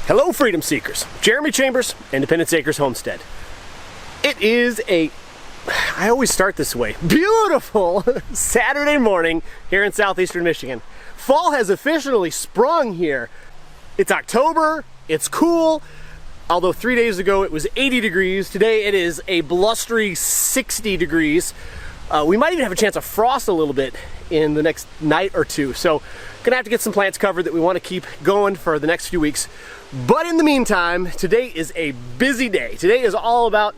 Hello, freedom seekers. Jeremy Chambers, Independence Acres Homestead. It is I always start this way, beautiful Saturday morning here in southeastern Michigan. Fall has officially sprung here. It's October, it's cool, although 3 days ago it was 80 degrees. Today it is a blustery 60 degrees. We might even have a chance of frost a little bit in the next night or two. So gonna have to get some plants covered that we want to keep going for the next few weeks. But in the meantime, today is a busy day. Today is all about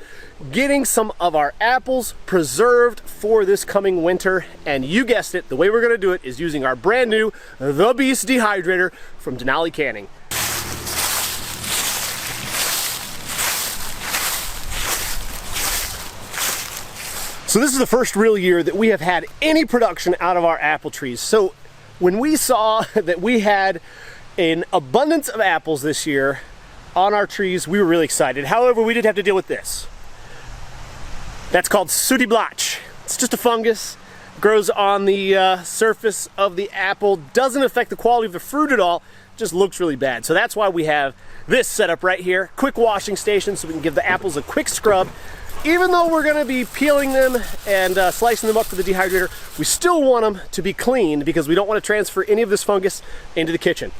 getting some of our apples preserved for this coming winter. And you guessed it, the way we're gonna do it is using our brand new The Beast Dehydrator from Denali Canning. So this is the first real year that we have had any production out of our apple trees. So when we saw that we had an abundance of apples this year on our trees, we were really excited. However, we did have to deal with this. That's called sooty blotch. It's just a fungus, grows on the surface of the apple, doesn't affect the quality of the fruit at all, just looks really bad. So that's why we have this setup right here, quick washing station, so we can give the apples a quick scrub. Even though we're gonna be peeling them and slicing them up for the dehydrator, we still want them to be clean because we don't want to transfer any of this fungus into the kitchen.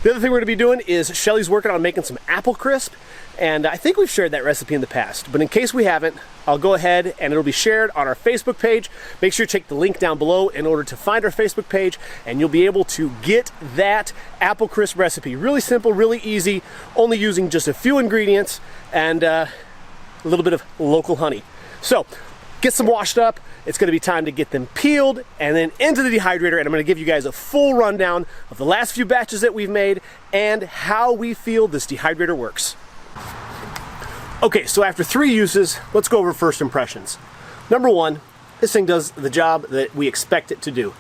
The other thing we're gonna be doing is Shelly's working on making some apple crisp, and I think we've shared that recipe in the past, but in case we haven't, I'll go ahead and it'll be shared on our Facebook page. Make sure you check the link down below in order to find our Facebook page, and you'll be able to get that apple crisp recipe. Really simple, really easy, only using just a few ingredients and a little bit of local honey. So get some washed up. It's going to be time to get them peeled and then into the dehydrator, and I'm going to give you guys a full rundown of the last few batches that we've made and how we feel this dehydrator works. Okay, so after 3 uses, let's go over first impressions. Number 1, this thing does the job that we expect it to do.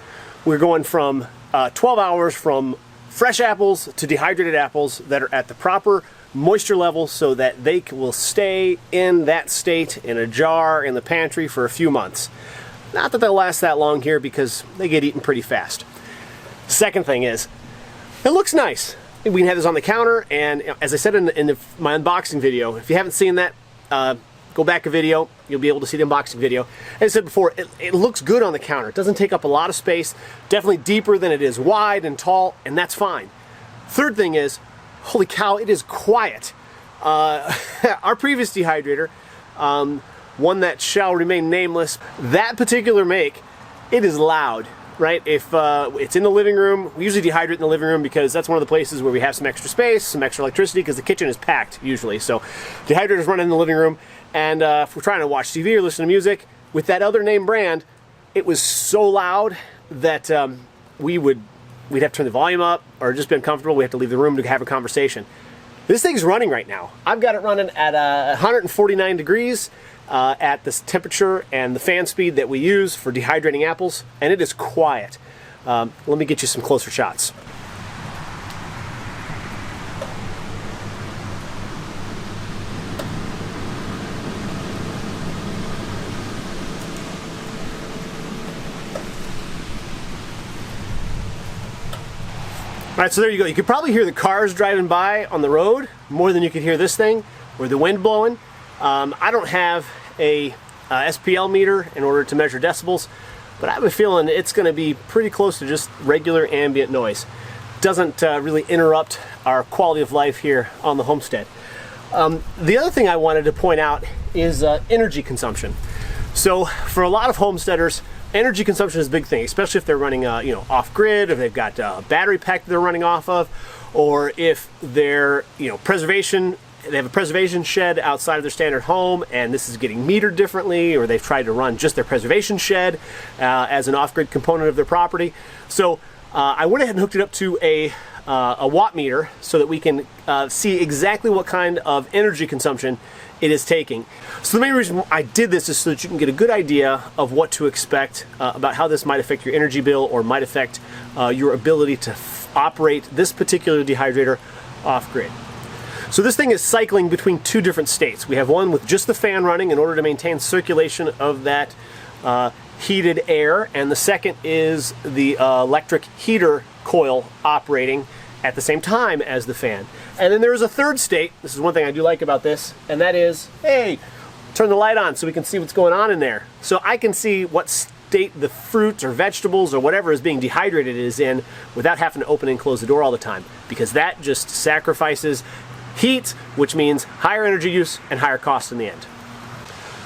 We're going from 12 hours from fresh apples to dehydrated apples that are at the proper moisture level so that they will stay in that state in a jar in the pantry for a few months. Not that they'll last that long here because they get eaten pretty fast. Second thing is, it looks nice. We can have this on the counter, and as I said in my unboxing video, if you haven't seen that, go back a video, you'll be able to see the unboxing video. As I said before, it looks good on the counter. It doesn't take up a lot of space, definitely deeper than it is wide and tall, and that's fine. Third thing is, holy cow, it is quiet. Our previous dehydrator, one that shall remain nameless, that particular make, it is loud, right? If it's in the living room, we usually dehydrate in the living room because that's one of the places where we have some extra space, some extra electricity, because the kitchen is packed usually. So dehydrator's running in the living room, and if we're trying to watch TV or listen to music, with that other name brand, it was so loud that we'd have to turn the volume up or just be uncomfortable. We have to leave the room to have a conversation. This thing's running right now. I've got it running at 149 degrees at this temperature and the fan speed that we use for dehydrating apples, and it is quiet. Let me get you some closer shots. All right, so there you go. You could probably hear the cars driving by on the road more than you could hear this thing or the wind blowing. I don't have a SPL meter in order to measure decibels, but I have a feeling it's going to be pretty close to just regular ambient noise. Doesn't really interrupt our quality of life here on the homestead. The other thing I wanted to point out is energy consumption. So for a lot of homesteaders, energy consumption is a big thing, especially if they're running off-grid, if they've got a battery pack that they're running off of, or if they're they have a preservation shed outside of their standard home and this is getting metered differently, or they've tried to run just their preservation shed as an off-grid component of their property. So I went ahead and hooked it up to a watt meter so that we can see exactly what kind of energy consumption it is taking. So the main reason I did this is so that you can get a good idea of what to expect about how this might affect your energy bill or might affect your ability to operate this particular dehydrator off-grid. So this thing is cycling between 2 different states. We have one with just the fan running in order to maintain circulation of that heated air, and the second is the electric heater coil operating at the same time as the fan. And then there's a third state. This is one thing I do like about this, and that is, hey, turn the light on so we can see what's going on in there. So I can see what state the fruits or vegetables or whatever is being dehydrated is in without having to open and close the door all the time, because that just sacrifices heat, which means higher energy use and higher cost in the end.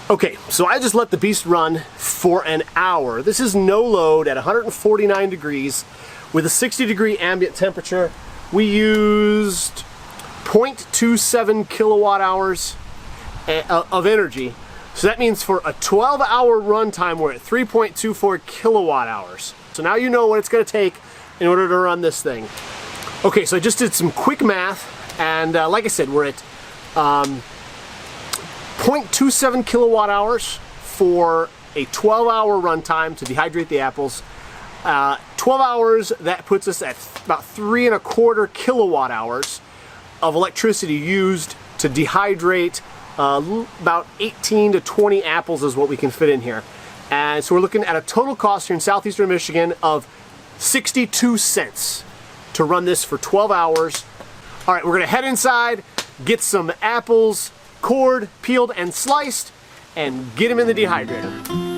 Okay, so I just let the beast run for an hour. This is no load at 149 degrees with a 60-degree ambient temperature. We used 0.27 kilowatt hours of energy. So that means for a 12-hour runtime, we're at 3.24 kilowatt hours. So now you know what it's going to take in order to run this thing. Okay, so I just did some quick math, and like I said, we're at 0.27 kilowatt hours for a 12-hour runtime to dehydrate the apples. 12 hours, that puts us at about 3.25 kilowatt hours of electricity used to dehydrate about 18 to 20 apples is what we can fit in here. And so we're looking at a total cost here in southeastern Michigan of 62 cents to run this for 12 hours. All right, we're gonna head inside, get some apples cored, peeled, and sliced, and get them in the dehydrator.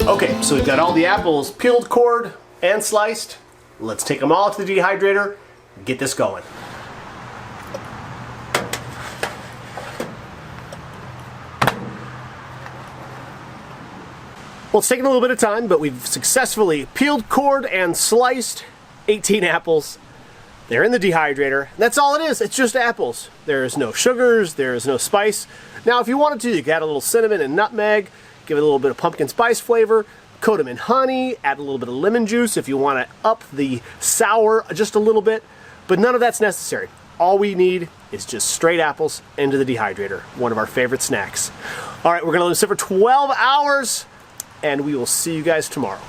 Okay, so we've got all the apples peeled, cored, and sliced. Let's take them all to the dehydrator, get this going. Well, it's taken a little bit of time, but we've successfully peeled, cored, and sliced 18 apples. They're in the dehydrator. That's all it is. It's just apples. There's no sugars, there's no spice. Now, if you wanted to, you could add a little cinnamon and nutmeg, give it a little bit of pumpkin spice flavor, coat them in honey, add a little bit of lemon juice if you want to up the sour just a little bit, but none of that's necessary. All we need is just straight apples into the dehydrator, one of our favorite snacks. All right, we're gonna let them sit for 12 hours, and we will see you guys tomorrow.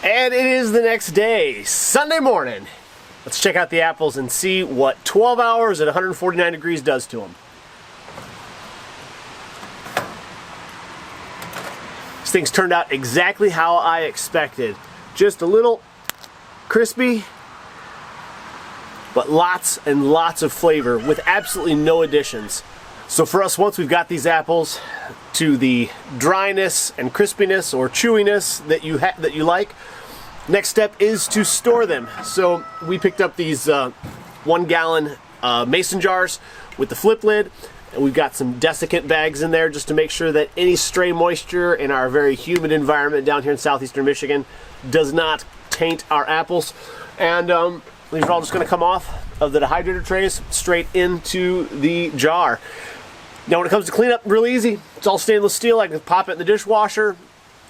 And it is the next day, Sunday morning. Let's check out the apples and see what 12 hours at 149 degrees does to them. These things turned out exactly how I expected. Just a little crispy, but lots and lots of flavor with absolutely no additions. So for us, once we've got these apples to the dryness and crispiness or chewiness that you like, next step is to store them. So we picked up these 1 gallon mason jars with the flip lid. And we've got some desiccant bags in there just to make sure that any stray moisture in our very humid environment down here in southeastern Michigan does not taint our apples. And these are all just going to come off of the dehydrator trays straight into the jar. Now when it comes to cleanup, really easy. It's all stainless steel. I can pop it in the dishwasher,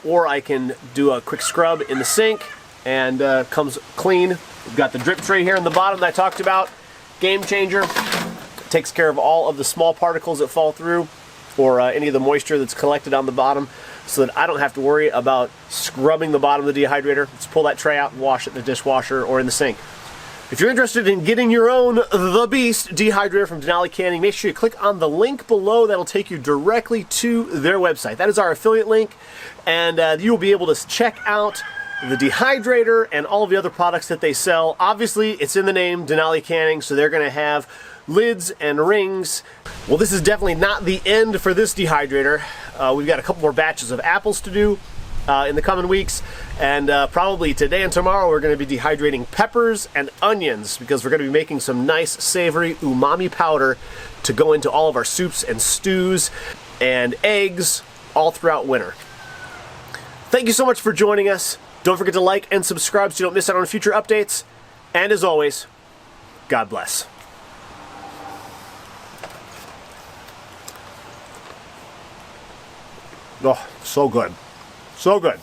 or I can do a quick scrub in the sink, and comes clean. We've got the drip tray here in the bottom that I talked about. Game changer. Takes care of all of the small particles that fall through, or any of the moisture that's collected on the bottom, so that I don't have to worry about scrubbing the bottom of the dehydrator. Just pull that tray out and wash it in the dishwasher or in the sink. If you're interested in getting your own The Beast dehydrator from Denali Canning, make sure you click on the link below. That'll take you directly to their website. That is our affiliate link, and you will be able to check out the dehydrator and all of the other products that they sell. Obviously, it's in the name, Denali Canning, so they're going to have lids and rings. Well, this is definitely not the end for this dehydrator. We've got a couple more batches of apples to do, in the coming weeks, and probably today and tomorrow we're going to be dehydrating peppers and onions because we're going to be making some nice savory umami powder to go into all of our soups and stews and eggs all throughout winter. Thank you so much for joining us. Don't forget to like and subscribe so you don't miss out on future updates. And as always, God bless. Oh, so good. So good.